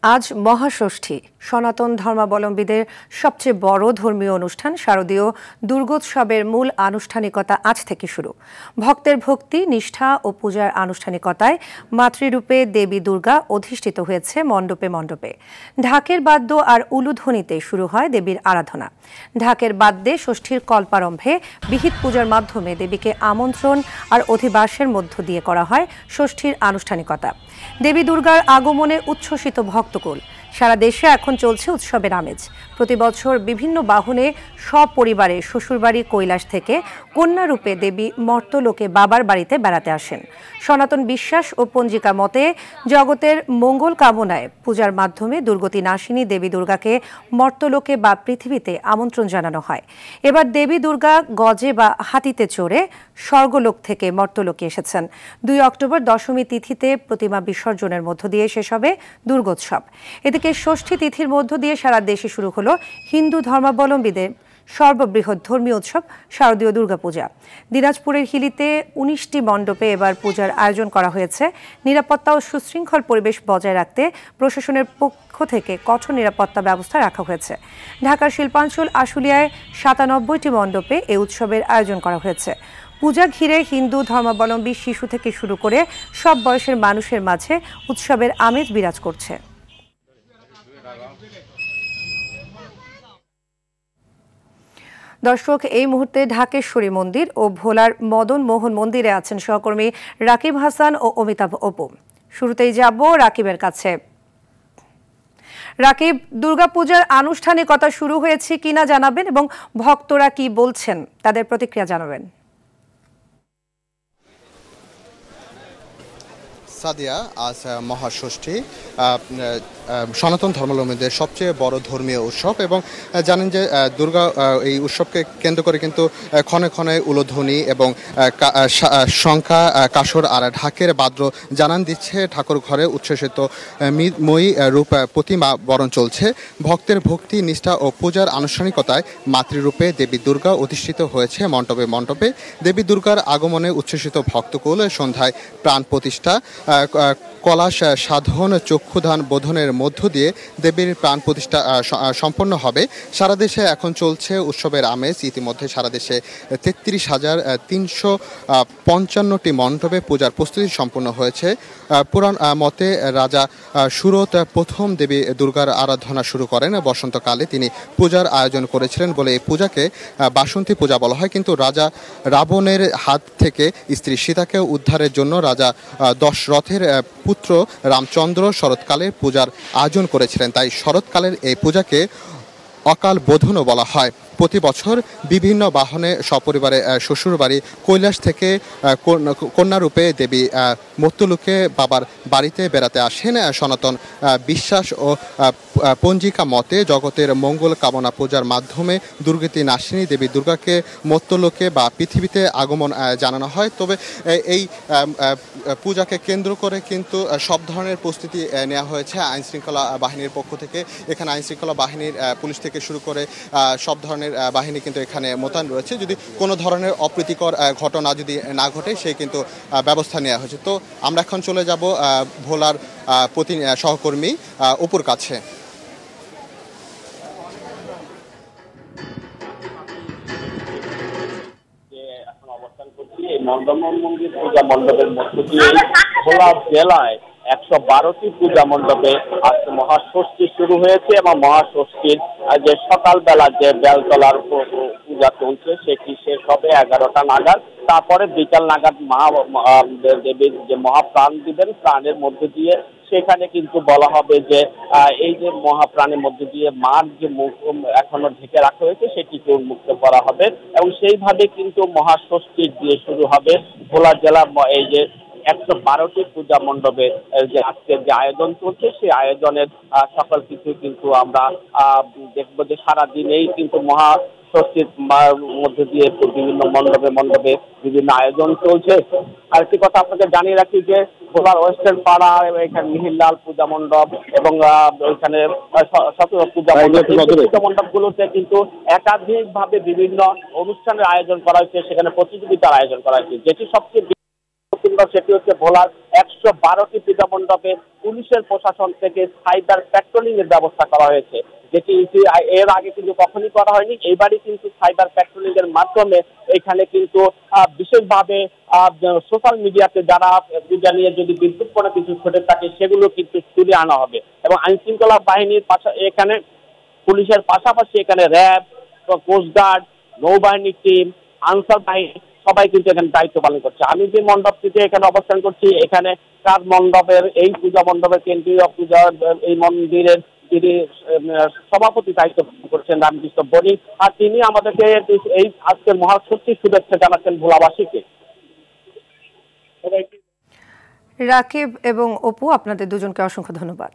আজ মহাষষ্ঠী সনাতন ধর্মাবলম্বীদের সবচেয়ে বড় ধর্মীয় অনুষ্ঠান শারদীয় দুর্গোৎসবের মূল আনুষ্ঠানিকতা আজ থেকে শুরু। ভক্তের ভক্তি নিষ্ঠা ও পূজার আনুষ্ঠানিকতায় মাতৃরূপে দেবী দুর্গা অধিষ্ঠিত হয়েছে মণ্ডপে মণ্ডপে। ঢাকের বাদ্য আর উলুধ্বনিতে শুরু হয় দেবীর আরাধনা। ঢাকের বাদ্যে ষষ্ঠীর কল্পারম্ভে বিহিত পূজার মাধ্যমে দেবীকে আমন্ত্রণ আর অধিবাসের মধ্য দিয়ে করা হয় ষষ্ঠীর আনুষ্ঠানিকতা। দেবী দুর্গার আগমনে উচ্ছ্বসিত ভক্তকুল। সারা দেশে এখন চলছে উৎসবের আমেজ। প্রতি বছর বিভিন্ন বাহনে সপরিবারে শ্বশুরবাড়ি কৈলাস থেকে কন্যারূপে দেবী মর্তলোকে বাবার বাড়িতে বেড়াতে আসেন। সনাতন বিশ্বাস ও পঞ্জিকা মতে জগতের মঙ্গল কামনায় পূজার মাধ্যমে দুর্গতি নাশিনী দেবী দুর্গাকে মর্তলোকে বা পৃথিবীতে আমন্ত্রণ জানানো হয়। এবার দেবী দুর্গা গজে বা হাতিতে চড়ে স্বর্গলোক থেকে মর্তলোকে এসেছেন। 2 অক্টোবর দশমী তিথিতে প্রতিমা বিসর্জনের মধ্য দিয়ে শেষ হবে দুর্গোৎসব। এদিকে ষষ্ঠী তিথির মধ্য দিয়ে সারা দেশে শুরু হলো হিন্দু ধর্মাবলম্বীদের সর্ববৃহৎ ধর্মীয় উৎসব শারদীয় দুর্গাপূজা। দিনাজপুরের হিলিতে 19টি মণ্ডপে এবার পূজার আয়োজন করা হয়েছে। নিরাপত্তা ও সুশৃঙ্খল পরিবেশ বজায় রাখতে প্রশাসনের পক্ষ থেকে কঠোর নিরাপত্তা ব্যবস্থা রাখা হয়েছে। ঢাকার শিল্পাঞ্চল আশুলিয়ায় 97টি মণ্ডপে এই উৎসবের আয়োজন করা হয়েছে। পূজা ঘিরে হিন্দু ধর্মাবলম্বী শিশু থেকে শুরু করে সব বয়সের মানুষের মাঝে উৎসবের আমেজ বিরাজ করছে। দর্শক, এই মুহূর্তে ঢাকেশ্বরী মন্দির ও ভোলার মদন মোহন মন্দিরে আছেন সহকর্মী রাকিব হাসান ও অমিতাভ অপু। শুরুতেই যাব রাকিবের কাছে। রাকিব, দুর্গাপূজার আনুষ্ঠানিকতা শুরু হয়েছে কিনা জানাবেন এবং ভক্তরা কি বলছেন তাদের প্রতিক্রিয়া জানাবেন। সাদিয়া, আজ মহাষষ্ঠী সনাতন ধর্মাবলম্বীদের সবচেয়ে বড় ধর্মীয় উৎসব এবং জানেন যে দুর্গা এই উৎসবকে কেন্দ্র করে কিন্তু ক্ষণে ক্ষণে উলুধ্বনি এবং শঙ্খা কাসর আর ঢাকের বাদ্য জানান দিচ্ছে ঠাকুর ঘরে উচ্ছ্বসিত মই রূপ প্রতিমা বরণ চলছে। ভক্তের ভক্তি নিষ্ঠা ও পূজার আনুষ্ঠানিকতায় মাতৃরূপে দেবী দুর্গা অধিষ্ঠিত হয়েছে মণ্ডপে মণ্ডপে। দেবী দুর্গার আগমনে উচ্ছ্বসিত ভক্তকুল। সন্ধ্যায় প্রাণ প্রতিষ্ঠা, কলাশ সাধন, চক্ষুদান বোধনের মধ্য দিয়ে দেবীর প্রাণ প্রতিষ্ঠা সম্পন্ন হবে। সারা দেশে এখন চলছে উৎসবের আমেজ। ইতিমধ্যে সারা দেশে 33,355টি মণ্ডপে পূজার প্রস্তুতি সম্পন্ন হয়েছে। পুরাণ মতে রাজা সুরত প্রথম দেবী দুর্গার আরাধনা শুরু করেন বসন্তকালে। তিনি পূজার আয়োজন করেছিলেন বলে এই পূজাকে বাসন্তী পূজা বলা হয়। কিন্তু রাজা রাবণের হাত থেকে স্ত্রী সীতাকে উদ্ধারের জন্য রাজা দশরথের পুত্র রামচন্দ্র শরৎকালে পূজার আয়োজন করেছিলেন। তাই শরৎকালের এই পূজাকে অকাল বোধনও বলা হয়। প্রতি বছর বিভিন্ন বাহনে সপরিবারে শ্বশুরবাড়ি কৈলাস থেকে কন্যারূপে দেবী মর্তলোকে বাবার বাড়িতে বেড়াতে আসেন। সনাতন বিশ্বাস ও পঞ্জিকা মতে জগতের মঙ্গল কামনা পূজার মাধ্যমে দুর্গতি নাশিনী দেবী দুর্গাকে মর্তলোকে বা পৃথিবীতে আগমন জানানো হয়। তবে এই পূজাকে কেন্দ্র করে কিন্তু সব ধরনের প্রস্তুতি নেওয়া হয়েছে আইনশৃঙ্খলা বাহিনীর পক্ষ থেকে। এখানে আইনশৃঙ্খলা বাহিনীর পুলিশ থেকে শুরু করে সব ধরনের বাহিনী কিন্তু এখানে মোতায়েন রয়েছে। যদি কোনো ধরনের অপ্রীতিকর ঘটনা যদি না ঘটে সেই কিন্তু ব্যবস্থা নেওয়া হয়েছে। তো আমরা এখন চলে যাব ভোলার সহকর্মী অপুর কাছে। মন্দির পূজা মণ্ডপের মধ্য দিয়ে ভোলা জেলায় 112টি পূজা মণ্ডপে আজ মহাষষ্ঠী শুরু হয়েছে এবং মহাষষ্ঠীর যে সকালবেলা যে বেলতলার পূজা চলছে সেটি শেষ হবে 11টা নাগাদ। তারপরে বিকাল নাগাদ দেবীর যে মহাপ্রাণ দিবেন, প্রাণের মধ্যে দিয়ে সেখানে কিন্তু বলা হবে যে এই যে মহাপ্রাণের মধ্যে দিয়ে মার যে মুখ এখনো ঢেকে রাখা হয়েছে সেটিকে উন্মুক্ত করা হবে এবং সেইভাবে কিন্তু মহাষষ্ঠী দিয়ে শুরু হবে ভোলা জেলার এই যে 112টি পূজা মণ্ডপে যে আজকের যে আয়োজন চলছে সেই আয়োজনের সকল কিছু কিন্তু আমরা দেখবো যে সারাদিনেই কিন্তু মহাষষ্ঠীর মধ্যে দিয়ে বিভিন্ন মণ্ডপে বিভিন্ন আয়োজন চলছে। আরেকটি কথা আপনাদের জানিয়ে রাখি যে ভোলার ওয়েস্টার্ন পাড়া এখানে মিহিরলাল পূজা মণ্ডপ এবং ওইখানে পূজা মণ্ডপগুলোতে কিন্তু একাধিকভাবে বিভিন্ন অনুষ্ঠানের আয়োজন করা হয়েছে, সেখানে প্রতিযোগিতার আয়োজন করা হয়েছে। যেটি সবচেয়ে গুরুত্বপূর্ণ, সেটি হচ্ছে ভোলার 112টি পূজা মণ্ডপে পুলিশের প্রশাসন থেকে সাইবার প্যাট্রোলিং এর ব্যবস্থা করা হয়েছে, যেটি এর আগে কিন্তু কখনই করা হয়নি। এইবারই কিন্তু সাইবার প্যাট্রোলিং এর মাধ্যমে এখানে কিন্তু বিশেষভাবে সোশ্যাল মিডিয়াতে যারা পূজা নিয়ে যদি বিদ্রুপপূর্ণ কিছু ঘটে থাকে সেগুলো কিন্তু তুলে আনা হবে। এবং আইন শৃঙ্খলা বাহিনীর এখানে পুলিশের পাশাপাশি এখানে র্যাব, কোস্টগার্ড, নৌবাহিনীর টিম, আনসার বাহিনী সবাই কিন্তু এখানে দায়িত্ব পালন করছে। আমি যে মণ্ডপটিতে এখানে অবস্থান করছি, এখানে কাজ মণ্ডপের এই পূজা মণ্ডপের কেন্দ্রীয় পূজা এই মন্দিরের যিনি সভাপতি দায়িত্ব পালন করছেন রামকৃষ্ণ বণিক, আর তিনি আমাদেরকে এই আজকের মহাষষ্ঠীর শুভেচ্ছা জানাচ্ছেন ভোলাবাসীকে। রাকিব এবং অপু, আপনাদের দুজনকে অসংখ্য ধন্যবাদ।